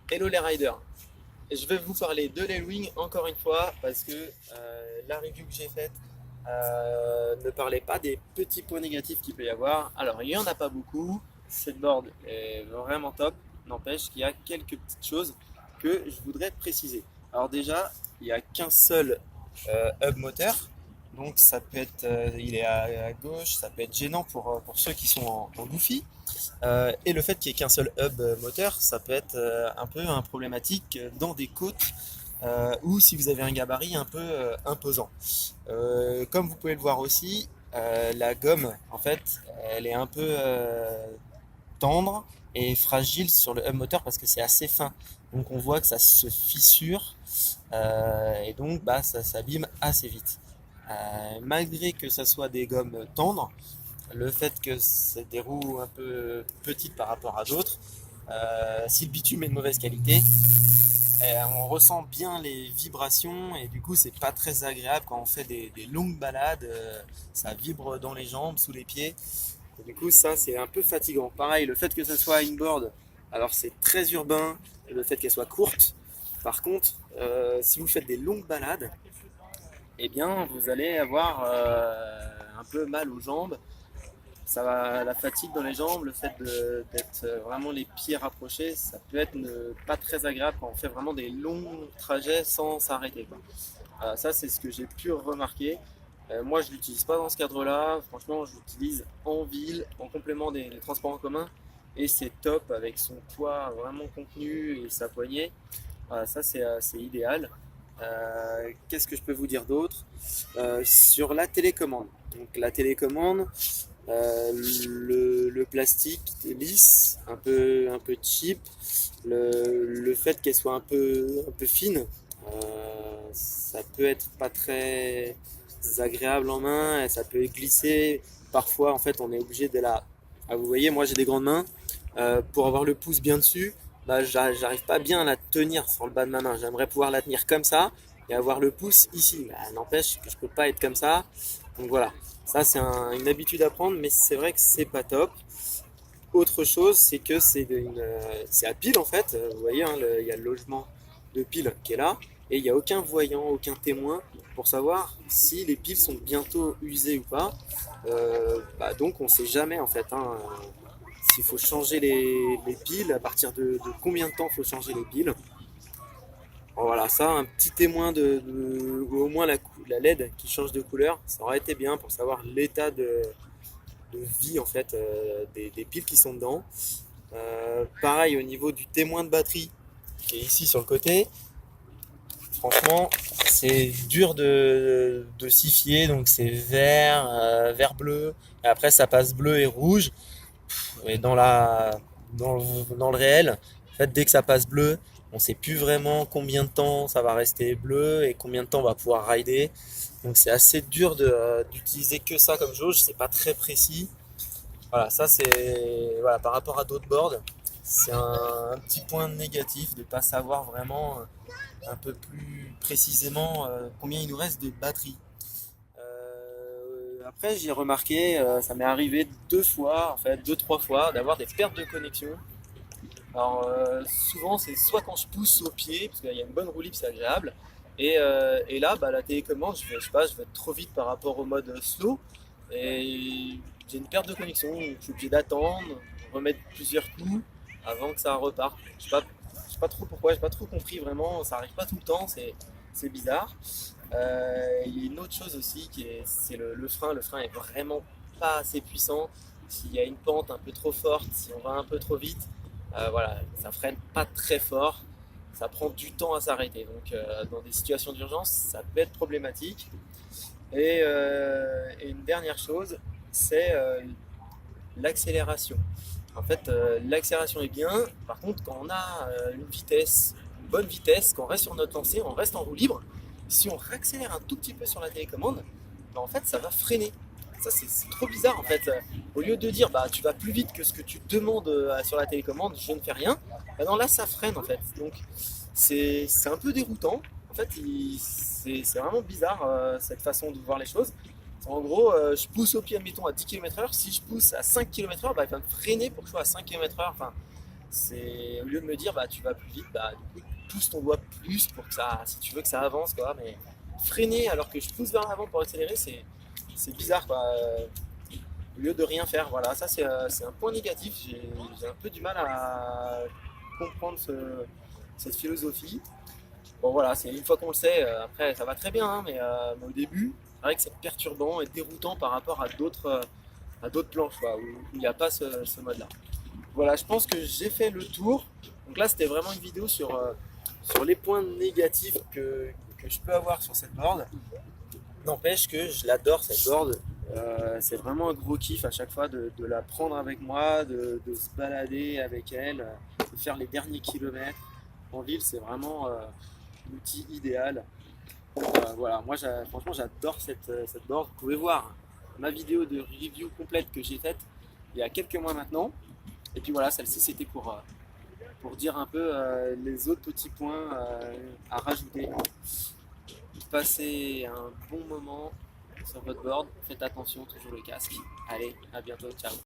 Hello les riders, je vais vous parler de l'Ailwing encore une fois parce que la review que j'ai faite ne parlait pas des petits points négatifs qu'il peut y avoir. Alors il n'y en a pas beaucoup, cette board est vraiment top, n'empêche qu'il y a quelques petites choses que je voudrais préciser. Alors déjà, il n'y a qu'un seul hub moteur, donc ça peut être, il est à gauche, ça peut être gênant pour ceux qui sont en goofy. Et le fait qu'il n'y ait qu'un seul hub moteur, ça peut être un peu un problématique dans des côtes ou si vous avez un gabarit un peu imposant. Comme vous pouvez le voir aussi, la gomme, en fait, elle est un peu tendre et fragile sur le hub moteur parce que c'est assez fin. Donc on voit que ça se fissure et donc bah, ça s'abîme assez vite. Malgré que ça soit des gommes tendres, le fait que c'est des roues un peu petites par rapport à d'autres, si le bitume est de mauvaise qualité, on ressent bien les vibrations et du coup c'est pas très agréable quand on fait des longues balades, ça vibre dans les jambes, sous les pieds, et du coup ça c'est un peu fatigant. Pareil, le fait que ça soit inboard, alors c'est très urbain, le fait qu'elle soit courte, par contre si vous faites des longues balades, eh bien vous allez avoir un peu mal aux jambes, ça va, la fatigue dans les jambes, le fait d'être vraiment les pieds rapprochés, ça peut être pas très agréable quand on fait vraiment des longs trajets sans s'arrêter, quoi. Ça, c'est ce que j'ai pu remarquer. Moi, je l'utilise pas dans ce cadre-là. Franchement, je l'utilise en ville, en complément des transports en commun. Et c'est top avec son poids vraiment contenu et sa poignée. Ça, c'est idéal. Qu'est-ce que je peux vous dire d'autre? Sur la télécommande. Donc, la télécommande, le plastique lisse, un peu cheap, le fait qu'elle soit un peu fine, ça peut être pas très agréable en main, et ça peut glisser. Parfois, en fait, on est obligé de la. Ah, vous voyez, moi j'ai des grandes mains. Pour avoir le pouce bien dessus, bah, j'arrive pas bien à la tenir sur le bas de ma main. J'aimerais pouvoir la tenir comme ça et avoir le pouce ici. Bah, n'empêche que je peux pas être comme ça. Donc voilà, ça c'est une habitude à prendre, mais c'est vrai que c'est pas top. Autre chose, c'est que c'est à pile en fait. Vous voyez, hein, il y a le logement de pile qui est là, et il n'y a aucun voyant, aucun témoin pour savoir si les piles sont bientôt usées ou pas. Bah, donc on ne sait jamais en fait, hein, s'il faut changer les piles, à partir de combien de temps il faut changer les piles. Bon, voilà, ça, un petit témoin ou au moins la LED qui change de couleur, ça aurait été bien pour savoir l'état de vie en fait des piles qui sont dedans. Pareil au niveau du témoin de batterie qui est ici sur le côté, franchement c'est dur de s'y fier, donc c'est vert, vert bleu, et après ça passe bleu et rouge, et dans le réel, en fait, dès que ça passe bleu, on sait plus vraiment combien de temps ça va rester bleu et combien de temps on va pouvoir rider. Donc c'est assez dur d'utiliser que ça comme jauge, c'est pas très précis. Voilà, ça c'est voilà, par rapport à d'autres boards, c'est un petit point négatif de ne pas savoir vraiment un peu plus précisément combien il nous reste de batterie. Après, j'ai remarqué, ça m'est arrivé deux fois, en fait, deux, trois fois, d'avoir des pertes de connexion. Alors, souvent, c'est soit quand je pousse au pied, parce qu'il y a une bonne roue libre, c'est agréable. Et là, bah, la télécommande, je sais pas, je vais trop vite par rapport au mode slow. Et j'ai une perte de connexion, donc je suis obligé d'attendre, remettre plusieurs coups avant que ça reparte. Je sais pas trop pourquoi, j'ai pas trop compris vraiment, ça arrive pas tout le temps, c'est bizarre. Il y a une autre chose aussi c'est le frein. Le frein est vraiment pas assez puissant. S'il y a une pente un peu trop forte, si on va un peu trop vite, voilà, ça freine pas très fort. Ça prend du temps à s'arrêter. Donc, dans des situations d'urgence, ça peut être problématique. Et une dernière chose, c'est l'accélération. En fait, l'accélération est bien. Par contre, quand on a une bonne vitesse, quand on reste sur notre lancée, on reste en roue libre. Si on réaccélère un tout petit peu sur la télécommande, bah, en fait, ça va freiner. Ça, c'est trop bizarre en fait. Au lieu de dire bah tu vas plus vite que ce que tu demandes sur la télécommande, je ne fais rien. Bah non, là ça freine en fait. Donc c'est un peu déroutant. En fait, c'est vraiment bizarre cette façon de voir les choses. En gros, je pousse au pied, admettons, à 10 km/h. Si je pousse à 5 km/h, bah, il va me freiner pour que je sois à 5 km/h. Enfin, c'est au lieu de me dire bah tu vas plus vite, bah du coup pousse ton doigt plus pour que ça, si tu veux que ça avance quoi. Mais freiner alors que je pousse vers l'avant pour accélérer, c'est bizarre quoi. Au lieu de rien faire, voilà, ça c'est un point négatif. J'ai un peu du mal à comprendre cette philosophie. Bon voilà, c'est une fois qu'on le sait, après ça va très bien, hein, mais au début, c'est vrai que c'est perturbant et déroutant par rapport à d'autres planches quoi, où il n'y a pas ce mode-là. Voilà, je pense que j'ai fait le tour. Donc là, c'était vraiment une vidéo sur les points négatifs que je peux avoir sur cette board. N'empêche que je l'adore cette board. C'est vraiment un gros kiff à chaque fois de la prendre avec moi, de se balader avec elle, de faire les derniers kilomètres. En ville, c'est vraiment l'outil idéal. Voilà, moi franchement j'adore cette board. Vous pouvez voir ma vidéo de review complète que j'ai faite il y a quelques mois maintenant. Et puis voilà, celle-ci c'était pour dire un peu les autres petits points à rajouter. Passez un bon moment sur votre board, faites attention, toujours le casque. Allez, à bientôt, ciao.